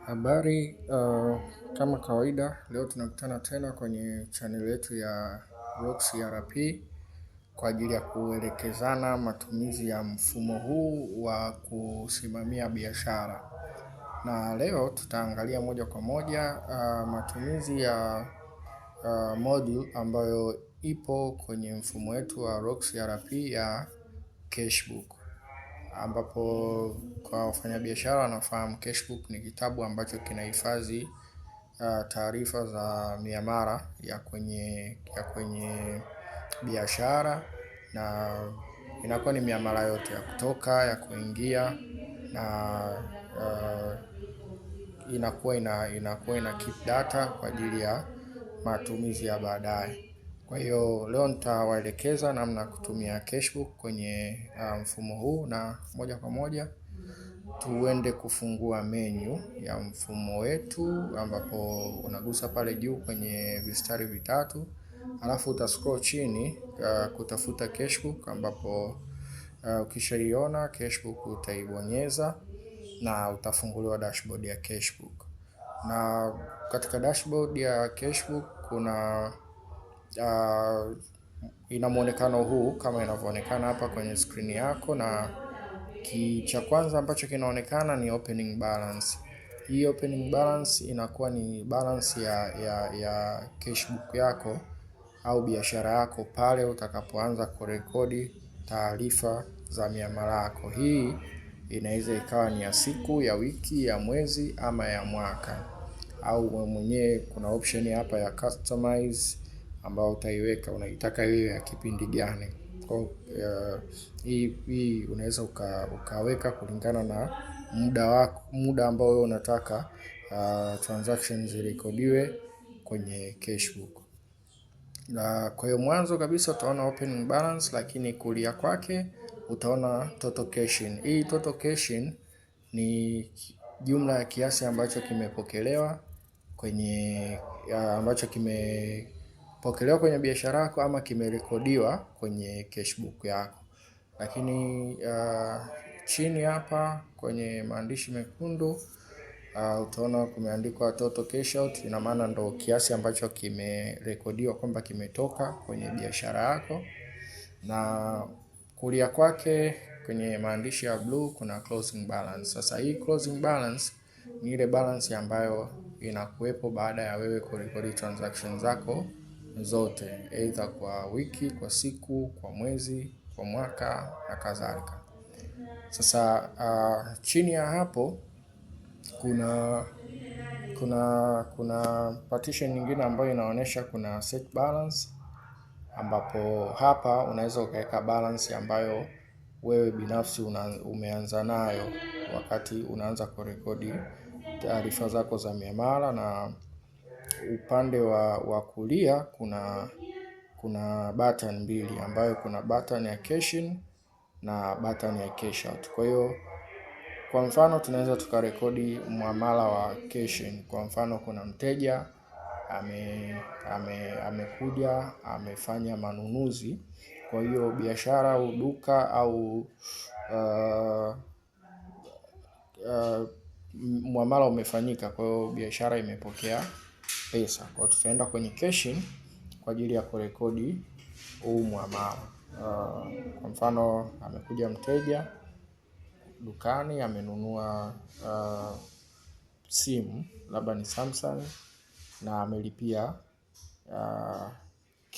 Habari, kama kawaida, leo tunakutana tena kwenye channel yetu ya Rocks ERP kwa ajili ya kuelekezana matumizi ya mfumo huu wa kusimamia biashara. Na leo tutaangalia moja kwa moja matumizi ya module ambayo ipo kwenye mfumo wetu wa Rocks ERP ya Cashbook, ambapo kwa wafanyabiashara wanafahamu Cashbook ni kitabu ambacho kinahifadhi taarifa za miamala ya kwenye biashara, na inakuwa ni miamala yote ya kutoka, ya kuingia, na inakuwa ina keep data kwa ajili ya matumizi ya baadaye. Kwa hiyo leo nitawaelekeza namna kutumia Cashbook kwenye mfumo huu, na moja kwa moja tuende kufungua menu ya mfumo wetu, ambapo unagusa pale juu kwenye vistari vitatu, alafu utascroll chini kutafuta Cashbook, ambapo ukishaiona Cashbook utaibonyeza na utafunguliwa dashboard ya Cashbook. Na katika dashboard ya Cashbook kuna ina muonekano huu kama inavyoonekana hapa kwenye screen yako, na cha kwanza ambacho kinaonekana ni opening balance. Hii opening balance inakuwa ni balance ya Cashbook yako au biashara yako pale utakapoanza kurekodi taarifa za miamala yako. Hii inaweza ikawa ni ya siku, ya wiki, ya mwezi ama ya mwaka, au mwenyewe kuna option hapa ya customize ambao utaiweka unaitaka iwe ya kipindi gani. Hii unaweza ukaweka kulingana na muda ambao wewe unataka transactions zirekodiwe kwenye Cashbook. Na kwa hiyo mwanzo kabisa utaona opening balance, lakini kulia kwake utaona total cash in. Hii total cash in ni jumla ya kiasi ambacho kimepokelewa kwenye biashara yako ama kimerekodiwa kwenye Cashbook yako. Lakini chini hapa kwenye maandishi mekundu utaona kumeandikwa total cash out, ina maana ndo kiasi ambacho kimerekodiwa kwamba kimetoka kwenye biashara yako. Na kulia kwake kwenye maandishi ya blue kuna closing balance. Sasa hii closing balance ni ile balance ambayo inakuwepo baada ya wewe kurekodi transactions zako zote, either kwa wiki, kwa siku, kwa mwezi, kwa mwaka na kadhalika. Sasa chini ya hapo kuna partition nyingine ambayo inaonyesha kuna set balance, ambapo hapa unaweza ukaweka balance ambayo wewe binafsi umeanza nayo wakati unaanza kurekodi taarifa zako za miamala. Na upande wa kulia kuna button mbili, ambayo kuna button ya cash in na button ya cash out. Kwa hiyo kwa mfano tunaweza tukarekodi muamala wa cash in. Kwa mfano kuna mteja amekuja amefanya manunuzi, kwa hiyo biashara au duka au muamala umefanyika, kwa hiyo biashara imepokea pesa. Kwa hiyo tutaenda kwenye cash in kwa ajili ya kurekodi huu muamala. Kwa mfano amekuja mteja dukani amenunua simu, labda ni Samsung, na amelipia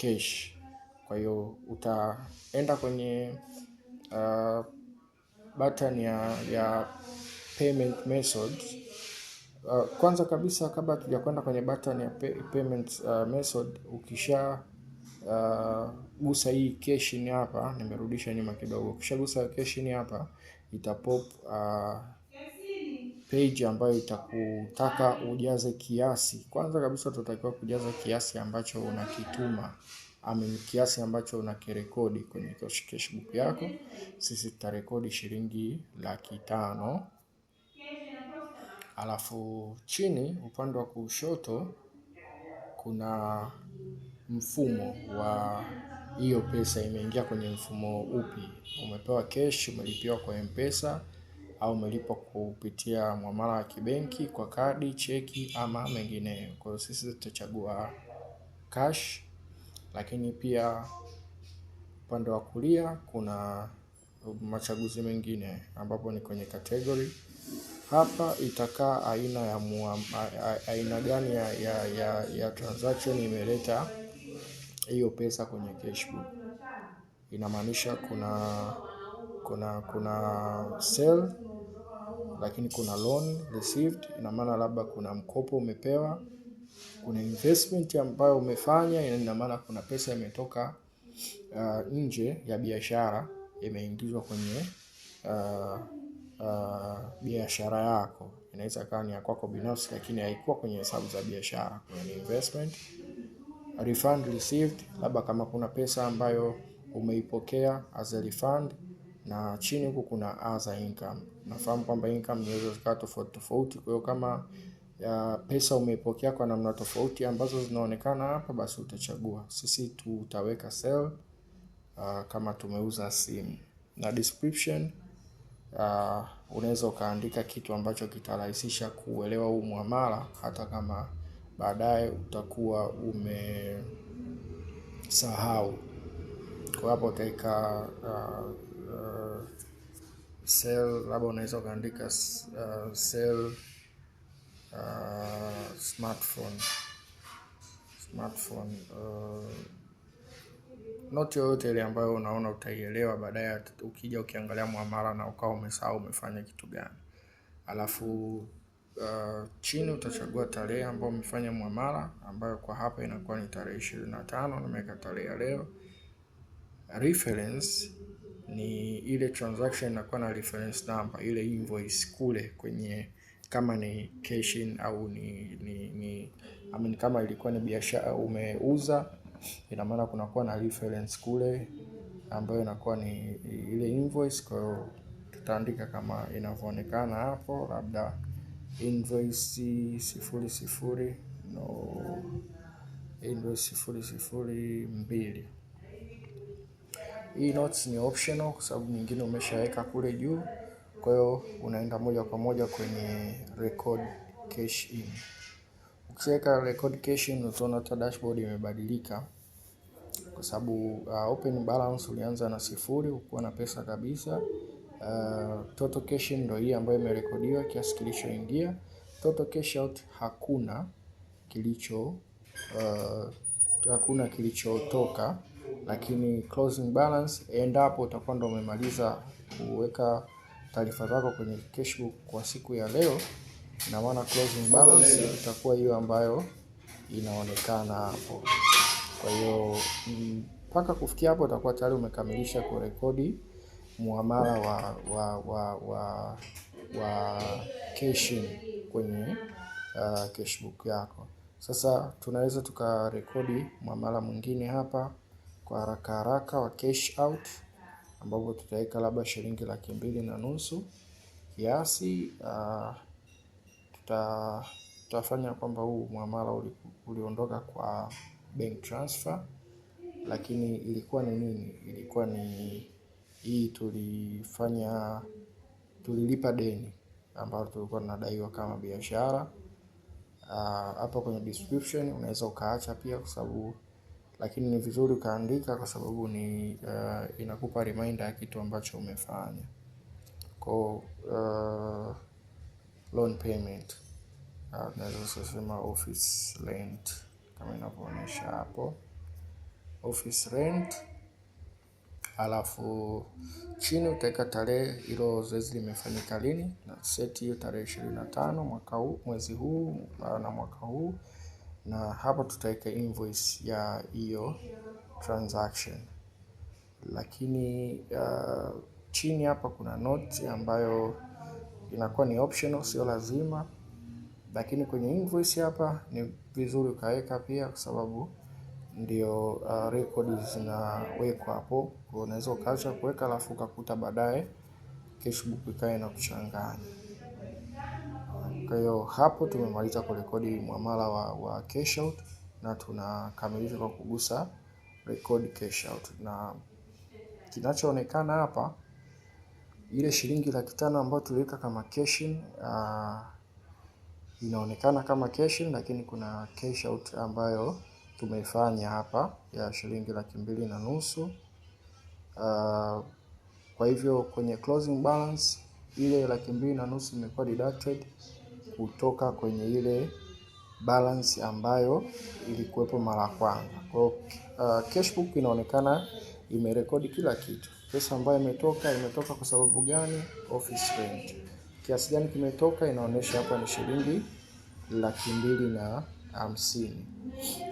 cash. Kwa hiyo utaenda kwenye button ya payment methods. Kwanza kabisa kabla tujakwenda kwenye button ya payment method, ukisha gusa hii cash in hapa, nimerudisha nyuma kidogo. Ukishagusa cash in hapa itapop page ambayo itakutaka ujaze kiasi. Kwanza kabisa tutakiwa kujaza kiasi ambacho unakituma, kiasi ambacho unakirekodi kwenye Cashbook yako. Sisi tutarekodi shilingi 500,000. Alafu chini upande wa kushoto kuna mfumo wa hiyo pesa imeingia kwenye mfumo upi. Umepewa cash, umelipiwa kwa M-Pesa au umelipa kupitia muamala wa kibenki kwa kadi, cheki ama mengineyo. Kwa hiyo sisi tutachagua cash, lakini pia upande wa kulia kuna machaguzi mengine ambapo ni kwenye category. Hapa itakaa aina gani ya transaction imeleta hiyo pesa kwenye cashbook. Inamaanisha kuna sell, lakini kuna loan received, ina maana labda kuna mkopo umepewa, kuna investment ambayo umefanya, ina maana kuna pesa imetoka nje ya biashara imeingizwa kwenye biashara yako. Inaweza kuwa ni ya kwako binafsi lakini haikuwa kwenye hesabu za biashara, kwenye investment. Refund received, labda kama kuna pesa ambayo umeipokea as a refund, na chini huku kuna other income. Nafahamu kwamba income inaweza zikawa tofauti tofauti, kwa hiyo kama pesa umeipokea kwa namna tofauti ambazo zinaonekana hapa, basi utachagua. Sisi tutaweka sell kama tumeuza simu. Na description unaweza ukaandika kitu ambacho kitarahisisha kuelewa huu muamala, hata kama baadaye utakuwa umesahau. Kwa hapo utaweka sell, labda unaweza ukaandika sell smartphone note yoyote ile ambayo unaona utaielewa baadaye ukija ukiangalia muamala na ukawa umesahau umefanya kitu gani. Alafu chini utachagua tarehe ambayo umefanya muamala, ambayo kwa hapa inakuwa ni tarehe 25, nimeweka tarehe ya leo. Reference ni ile transaction inakuwa na reference number, ile invoice kule kwenye, kama ni cash in au kama ilikuwa ni biashara umeuza, ina maana kunakuwa na reference kule ambayo inakuwa ni ile invoice. Kwa hiyo tutaandika kama inavyoonekana hapo, labda invoice 002. Hii notes ni optional kwa sababu nyingine umeshaweka kule juu. Kwa hiyo unaenda moja kwa moja kwenye record cash in. Ukiweka record cash in, utaona hata dashboard imebadilika, kwa sababu open balance ulianza na 0, ukuwa na pesa kabisa. Total cash in ndio hii ambayo imerekodiwa, kiasi kilichoingia. Total cash out hakuna kilichotoka, lakini closing balance, endapo utakuwa ndio umemaliza kuweka taarifa zako kwenye cashbook kwa siku ya leo, ina maana closing balance itakuwa hiyo ambayo inaonekana hapo. Kwa hiyo mpaka kufikia hapo utakuwa tayari umekamilisha kurekodi muamala wa cash in kwenye cashbook yako. Sasa tunaweza tukarekodi muamala mwingine hapa kwa haraka haraka wa cash out, ambapo tutaweka labda shilingi 250,000 kiasi. Tutafanya kwamba huu muamala uliondoka kwa bank transfer, lakini ilikuwa ni nini? Ilikuwa ni hii, tulilipa deni ambalo tulikuwa tunadaiwa kama biashara. Hapa kwenye description unaweza ukaacha pia kwa sababu, lakini ni vizuri ukaandika kwa sababu ni inakupa reminder ya kitu ambacho umefanya. Kwa loan payment, tunaweza kusema office rent kama inavyoonyesha hapo, office rent. Alafu chini utaweka tarehe hilo zoezi limefanyika lini, na set hiyo tarehe 25 mwaka huu, mwezi huu na mwaka huu, na hapa tutaweka invoice ya hiyo transaction. Lakini chini hapa kuna note ambayo inakuwa ni optional, sio lazima, lakini kwenye invoice hapa ni vizuri ukaweka pia, kwa sababu ndio records zinawekwa hapo. Unaweza ukaacha kuweka alafu ukakuta baadaye cashbook ikae na kuchanganya. Kwa hiyo hapo tumemaliza kurekodi muamala wa cash out, na tunakamilisha kwa kugusa record cash out, na kinachoonekana hapa ile shilingi 500,000 ambayo tuliweka kama cash in inaonekana kama cash in, lakini kuna cash out ambayo tumeifanya hapa ya shilingi 2,500,000. Kwa hivyo kwenye closing balance ile 2,500,000 imekuwa deducted kutoka kwenye ile balance ambayo ilikuwepo mara ya kwanza. Kwa cashbook inaonekana imerekodi kila kitu. Pesa ambayo imetoka kwa sababu gani? Office rent. Kiasi gani kimetoka? Inaonyesha hapa ni shilingi 250,000.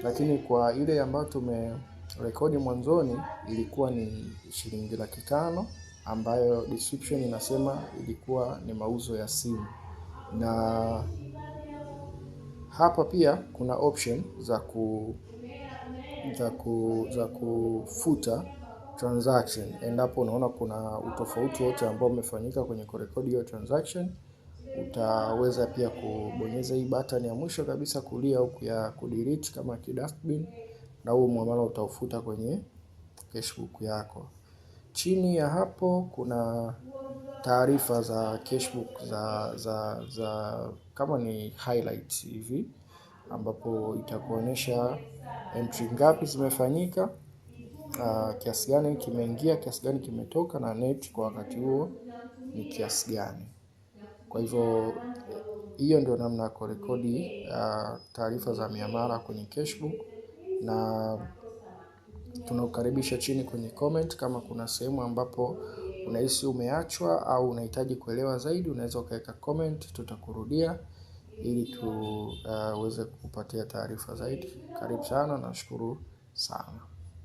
Lakini kwa ile ambayo tumerekodi mwanzoni ilikuwa ni shilingi 500,000 ambayo description inasema ilikuwa ni mauzo ya simu. Na hapa pia kuna option za kufuta transaction endapo unaona kuna utofauti wote ambao umefanyika kwenye kurekodi hiyo transaction. Utaweza pia kubonyeza hii button ya mwisho kabisa kulia huku ya kudelete kama dustbin, na huo muamala utaufuta kwenye cashbook yako. Chini ya hapo kuna taarifa za cashbook za kama ni highlights hivi, ambapo itakuonyesha entry ngapi zimefanyika, kiasi gani kimeingia, kiasi gani kimetoka, na net kwa wakati huo ni kiasi gani. Kwa hivyo hiyo ndio namna ya kurekodi taarifa za miamala kwenye cashbook, na tunakukaribisha chini kwenye comment kama kuna sehemu ambapo unahisi umeachwa au unahitaji kuelewa zaidi, unaweza ukaweka comment, tutakurudia ili tuweze kukupatia taarifa zaidi. Karibu sana, nashukuru sana.